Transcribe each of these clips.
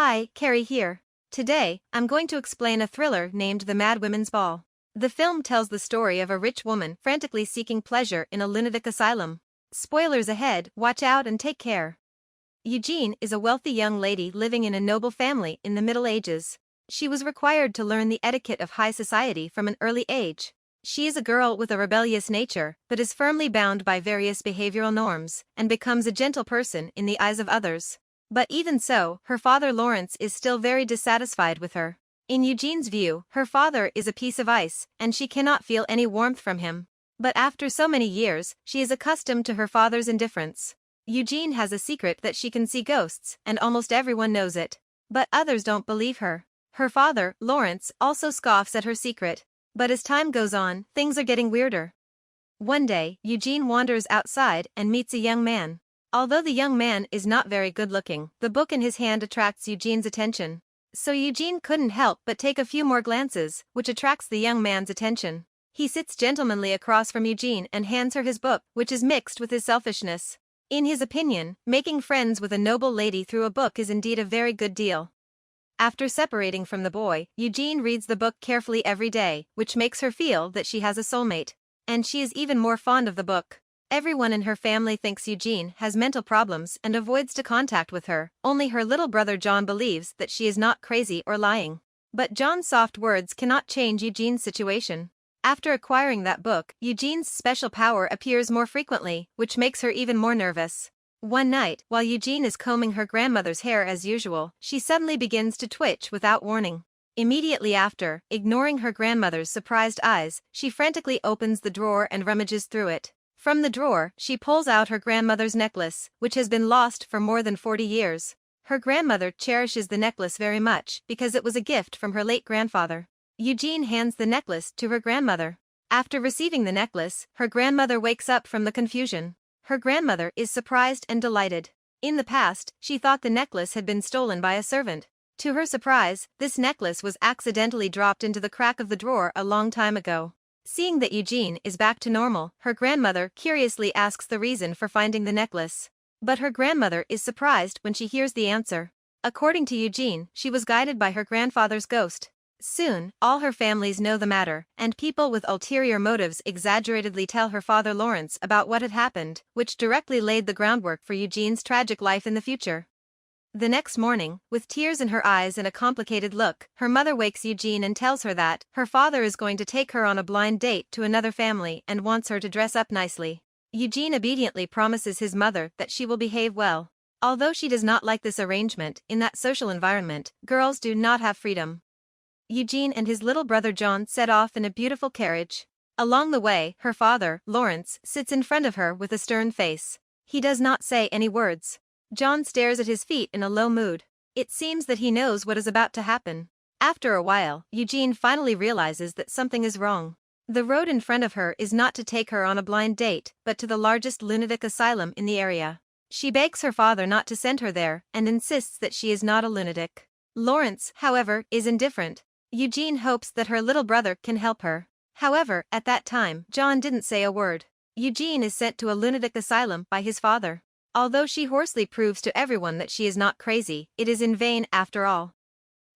Hi, Carrie here. Today, I'm going to explain a thriller named The Mad Women's Ball. The film tells the story of a rich woman frantically seeking pleasure in a lunatic asylum. Spoilers ahead, watch out and take care. Eugene is a wealthy young lady living in a noble family in the Middle Ages. She was required to learn the etiquette of high society from an early age. She is a girl with a rebellious nature, but is firmly bound by various behavioral norms, and becomes a gentle person in the eyes of others. But even so, her father Lawrence is still very dissatisfied with her. In Eugene's view, her father is a piece of ice, and she cannot feel any warmth from him. But after so many years, she is accustomed to her father's indifference. Eugene has a secret that she can see ghosts, and almost everyone knows it. But others don't believe her. Her father, Lawrence, also scoffs at her secret. But as time goes on, things are getting weirder. One day, Eugene wanders outside and meets a young man. Although the young man is not very good-looking, the book in his hand attracts Eugene's attention. So Eugene couldn't help but take a few more glances, which attracts the young man's attention. He sits gentlemanly across from Eugene and hands her his book, which is mixed with his selfishness. In his opinion, making friends with a noble lady through a book is indeed a very good deal. After separating from the boy, Eugene reads the book carefully every day, which makes her feel that she has a soulmate. And she is even more fond of the book. Everyone in her family thinks Eugene has mental problems and avoids to contact with her. Only her little brother John believes that she is not crazy or lying. But John's soft words cannot change Eugene's situation. After acquiring that book, Eugene's special power appears more frequently, which makes her even more nervous. One night, while Eugene is combing her grandmother's hair as usual, she suddenly begins to twitch without warning. Immediately after, ignoring her grandmother's surprised eyes, she frantically opens the drawer and rummages through it. From the drawer, she pulls out her grandmother's necklace, which has been lost for more than 40 years. Her grandmother cherishes the necklace very much because it was a gift from her late grandfather. Eugene hands the necklace to her grandmother. After receiving the necklace, her grandmother wakes up from the confusion. Her grandmother is surprised and delighted. In the past, she thought the necklace had been stolen by a servant. To her surprise, this necklace was accidentally dropped into the crack of the drawer a long time ago. Seeing that Eugene is back to normal, her grandmother curiously asks the reason for finding the necklace. But her grandmother is surprised when she hears the answer. According to Eugene, she was guided by her grandfather's ghost. Soon, all her families know the matter, and people with ulterior motives exaggeratedly tell her father Lawrence about what had happened, which directly laid the groundwork for Eugene's tragic life in the future. The next morning, with tears in her eyes and a complicated look, her mother wakes Eugene and tells her that her father is going to take her on a blind date to another family and wants her to dress up nicely. Eugene obediently promises his mother that she will behave well. Although she does not like this arrangement, in that social environment, girls do not have freedom. Eugene and his little brother John set off in a beautiful carriage. Along the way, her father, Lawrence, sits in front of her with a stern face. He does not say any words. John stares at his feet in a low mood. It seems that he knows what is about to happen. After a while, Eugene finally realizes that something is wrong. The road in front of her is not to take her on a blind date, but to the largest lunatic asylum in the area. She begs her father not to send her there, and insists that she is not a lunatic. Lawrence, however, is indifferent. Eugene hopes that her little brother can help her. However, at that time, John didn't say a word. Eugene is sent to a lunatic asylum by his father. Although she hoarsely proves to everyone that she is not crazy, it is in vain after all.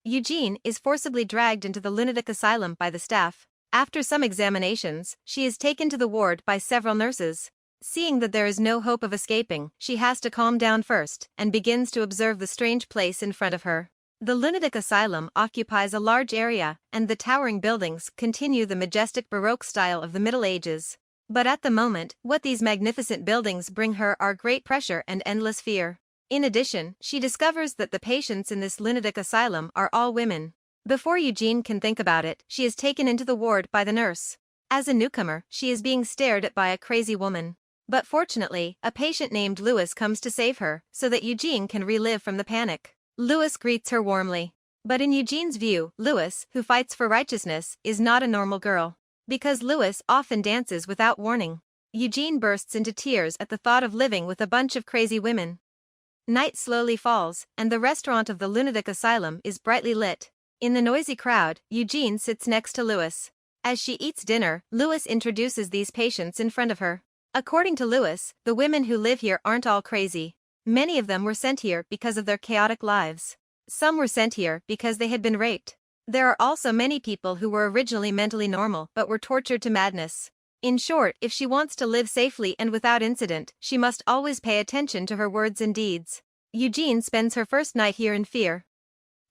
Eugene is forcibly dragged into the lunatic asylum by the staff. After some examinations, she is taken to the ward by several nurses. Seeing that there is no hope of escaping, she has to calm down first, and begins to observe the strange place in front of her. The lunatic asylum occupies a large area, and the towering buildings continue the majestic Baroque style of the Middle Ages. But at the moment, what these magnificent buildings bring her are great pressure and endless fear. In addition, she discovers that the patients in this lunatic asylum are all women. Before Eugene can think about it, she is taken into the ward by the nurse. As a newcomer, she is being stared at by a crazy woman. But fortunately, a patient named Louis comes to save her, so that Eugene can relive from the panic. Louis greets her warmly. But in Eugene's view, Louis, who fights for righteousness, is not a normal girl. Because Louis often dances without warning. Eugene bursts into tears at the thought of living with a bunch of crazy women. Night slowly falls, and the restaurant of the lunatic asylum is brightly lit. In the noisy crowd, Eugene sits next to Louis. As she eats dinner, Louis introduces these patients in front of her. According to Louis, the women who live here aren't all crazy. Many of them were sent here because of their chaotic lives. Some were sent here because they had been raped. There are also many people who were originally mentally normal but were tortured to madness. In short, if she wants to live safely and without incident, she must always pay attention to her words and deeds. Eugene spends her first night here in fear.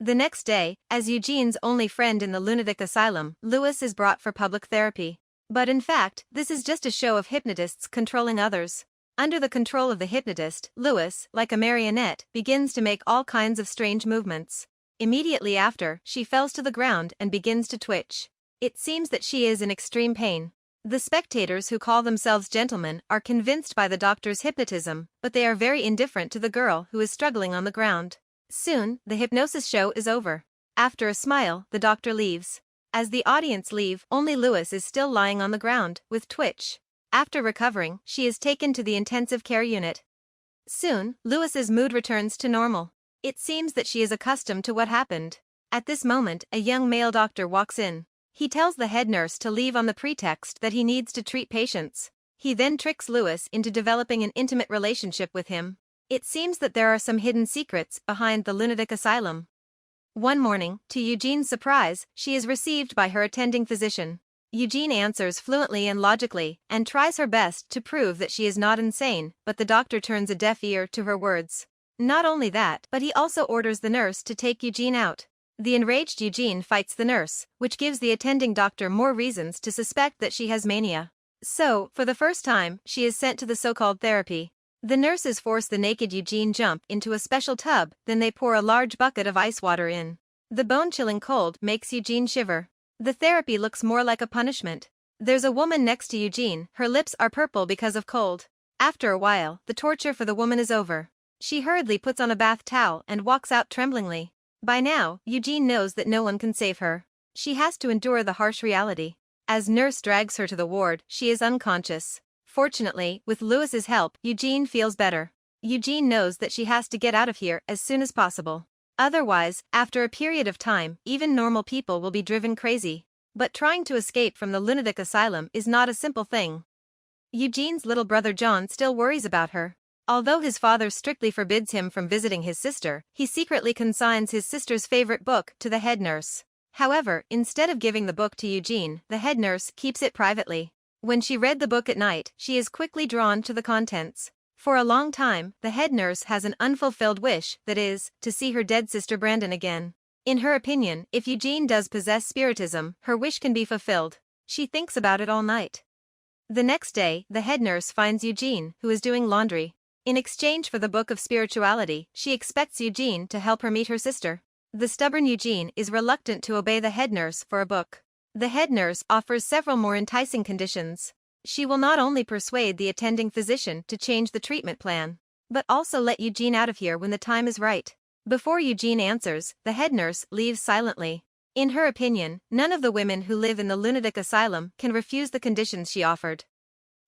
The next day, as Eugene's only friend in the lunatic asylum, Louis is brought for public therapy. But in fact, this is just a show of hypnotists controlling others. Under the control of the hypnotist, Louis, like a marionette, begins to make all kinds of strange movements. Immediately after, she falls to the ground and begins to twitch. It seems that she is in extreme pain. The spectators, who call themselves gentlemen, are convinced by the doctor's hypnotism, but they are very indifferent to the girl who is struggling on the ground. Soon, the hypnosis show is over. After a smile, the doctor leaves. As the audience leave, only Louis is still lying on the ground, with twitch. After recovering, she is taken to the intensive care unit. Soon, Louis's mood returns to normal. It seems that she is accustomed to what happened. At this moment, a young male doctor walks in. He tells the head nurse to leave on the pretext that he needs to treat patients. He then tricks Louis into developing an intimate relationship with him. It seems that there are some hidden secrets behind the lunatic asylum. One morning, to Eugene's surprise, she is received by her attending physician. Eugene answers fluently and logically, and tries her best to prove that she is not insane, but the doctor turns a deaf ear to her words. Not only that, but he also orders the nurse to take Eugene out. The enraged Eugene fights the nurse, which gives the attending doctor more reasons to suspect that she has mania. So, for the first time, she is sent to the so-called therapy. The nurses force the naked Eugene jump into a special tub, then they pour a large bucket of ice water in. The bone-chilling cold makes Eugene shiver. The therapy looks more like a punishment. There's a woman next to Eugene, her lips are purple because of cold. After a while, the torture for the woman is over. She hurriedly puts on a bath towel and walks out tremblingly. By now, Eugene knows that no one can save her. She has to endure the harsh reality. As nurse drags her to the ward, she is unconscious. Fortunately, with Louis's help, Eugene feels better. Eugene knows that she has to get out of here as soon as possible. Otherwise, after a period of time, even normal people will be driven crazy. But trying to escape from the lunatic asylum is not a simple thing. Eugene's little brother John still worries about her. Although his father strictly forbids him from visiting his sister, he secretly consigns his sister's favorite book to the head nurse. However, instead of giving the book to Eugene, the head nurse keeps it privately. When she read the book at night, she is quickly drawn to the contents. For a long time, the head nurse has an unfulfilled wish, that is, to see her dead sister Brandon again. In her opinion, if Eugene does possess spiritism, her wish can be fulfilled. She thinks about it all night. The next day, the head nurse finds Eugene, who is doing laundry. In exchange for the book of spirituality, she expects Eugene to help her meet her sister. The stubborn Eugene is reluctant to obey the head nurse for a book. The head nurse offers several more enticing conditions. She will not only persuade the attending physician to change the treatment plan, but also let Eugene out of here when the time is right. Before Eugene answers, the head nurse leaves silently. In her opinion, none of the women who live in the lunatic asylum can refuse the conditions she offered.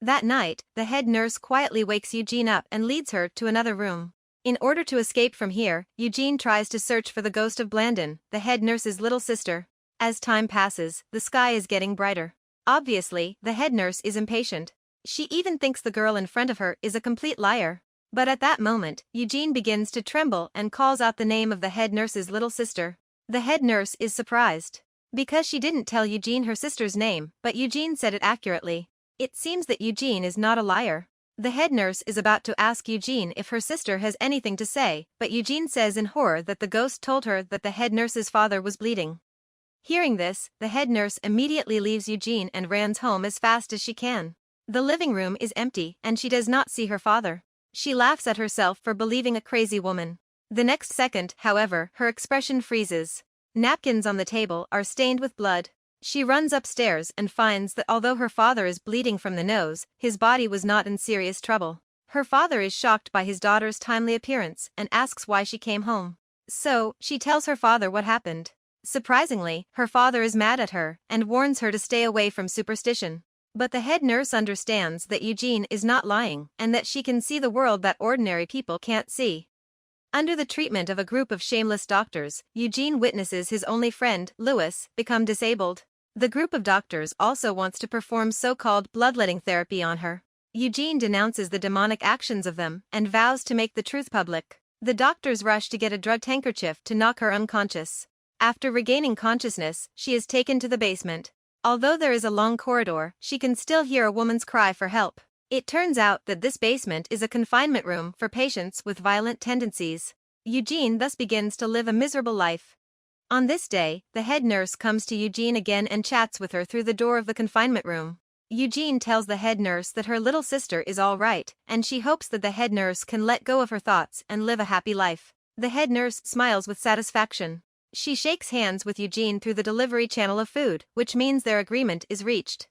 That night, the head nurse quietly wakes Eugene up and leads her to another room. In order to escape from here, Eugene tries to search for the ghost of Blandon, the head nurse's little sister. As time passes, the sky is getting brighter. Obviously, the head nurse is impatient. She even thinks the girl in front of her is a complete liar. But at that moment, Eugene begins to tremble and calls out the name of the head nurse's little sister. The head nurse is surprised. Because she didn't tell Eugene her sister's name, but Eugene said it accurately. It seems that Eugene is not a liar. The head nurse is about to ask Eugene if her sister has anything to say, but Eugene says in horror that the ghost told her that the head nurse's father was bleeding. Hearing this, the head nurse immediately leaves Eugene and runs home as fast as she can. The living room is empty, and she does not see her father. She laughs at herself for believing a crazy woman. The next second, however, her expression freezes. Napkins on the table are stained with blood. She runs upstairs and finds that although her father is bleeding from the nose, his body was not in serious trouble. Her father is shocked by his daughter's timely appearance and asks why she came home. So, she tells her father what happened. Surprisingly, her father is mad at her and warns her to stay away from superstition. But the head nurse understands that Eugene is not lying and that she can see the world that ordinary people can't see. Under the treatment of a group of shameless doctors, Eugene witnesses his only friend, Louis, become disabled. The group of doctors also wants to perform so-called bloodletting therapy on her. Eugene denounces the demonic actions of them and vows to make the truth public. The doctors rush to get a drugged handkerchief to knock her unconscious. After regaining consciousness, she is taken to the basement. Although there is a long corridor, she can still hear a woman's cry for help. It turns out that this basement is a confinement room for patients with violent tendencies. Eugene thus begins to live a miserable life. On this day, the head nurse comes to Eugene again and chats with her through the door of the confinement room. Eugene tells the head nurse that her little sister is all right, and she hopes that the head nurse can let go of her thoughts and live a happy life. The head nurse smiles with satisfaction. She shakes hands with Eugene through the delivery channel of food, which means their agreement is reached.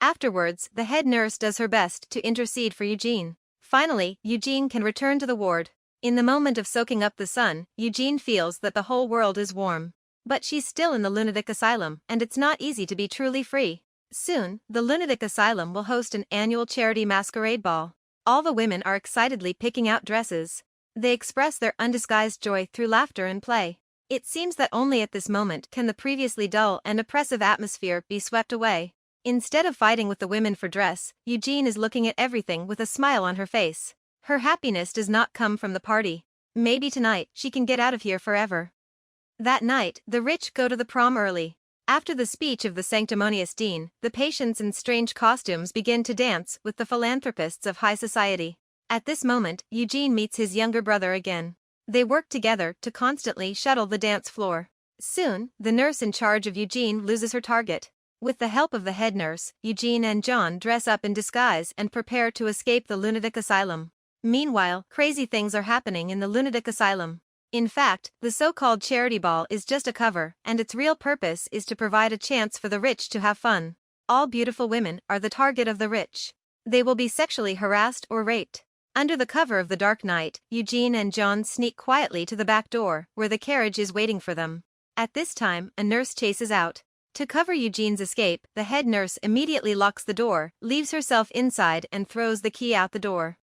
Afterwards, the head nurse does her best to intercede for Eugene. Finally, Eugene can return to the ward. In the moment of soaking up the sun, Eugene feels that the whole world is warm. But she's still in the lunatic asylum, and it's not easy to be truly free. Soon, the lunatic asylum will host an annual charity masquerade ball. All the women are excitedly picking out dresses. They express their undisguised joy through laughter and play. It seems that only at this moment can the previously dull and oppressive atmosphere be swept away. Instead of fighting with the women for dress, Eugene is looking at everything with a smile on her face. Her happiness does not come from the party. Maybe tonight she can get out of here forever. That night, the rich go to the prom early. After the speech of the sanctimonious dean, the patients in strange costumes begin to dance with the philanthropists of high society. At this moment, Eugene meets his younger brother again. They work together to constantly shuttle the dance floor. Soon, the nurse in charge of Eugene loses her target. With the help of the head nurse, Eugene and John dress up in disguise and prepare to escape the lunatic asylum. Meanwhile, crazy things are happening in the lunatic asylum. In fact, the so-called charity ball is just a cover, and its real purpose is to provide a chance for the rich to have fun. All beautiful women are the target of the rich. They will be sexually harassed or raped. Under the cover of the dark night, Eugene and John sneak quietly to the back door, where the carriage is waiting for them. At this time, a nurse chases out. To cover Eugene's escape, the head nurse immediately locks the door, leaves herself inside and throws the key out the door.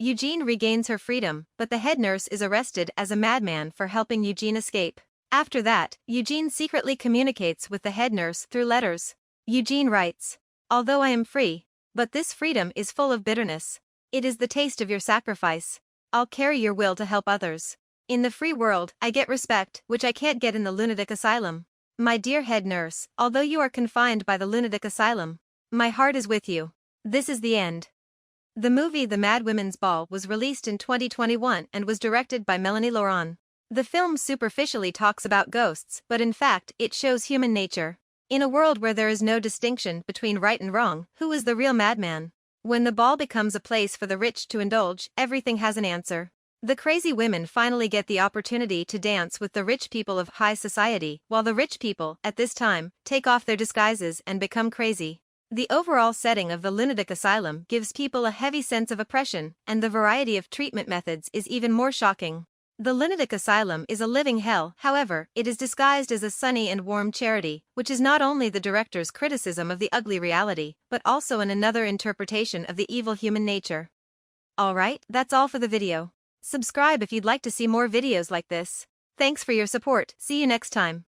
Eugene regains her freedom, but the head nurse is arrested as a madman for helping Eugene escape. After that, Eugene secretly communicates with the head nurse through letters. Eugene writes, "Although I am free, but this freedom is full of bitterness. It is the taste of your sacrifice. I'll carry your will to help others. In the free world, I get respect, which I can't get in the lunatic asylum. My dear head nurse, although you are confined by the lunatic asylum, my heart is with you. This is the end." The movie The Mad Women's Ball was released in 2021 and was directed by Melanie Laurent. The film superficially talks about ghosts, but in fact, it shows human nature. In a world where there is no distinction between right and wrong, who is the real madman? When the ball becomes a place for the rich to indulge, everything has an answer. The crazy women finally get the opportunity to dance with the rich people of high society, while the rich people, at this time, take off their disguises and become crazy. The overall setting of the lunatic asylum gives people a heavy sense of oppression, and the variety of treatment methods is even more shocking. The lunatic asylum is a living hell, however, it is disguised as a sunny and warm charity, which is not only the director's criticism of the ugly reality, but also another interpretation of the evil human nature. Alright, that's all for the video. Subscribe if you'd like to see more videos like this. Thanks for your support, see you next time.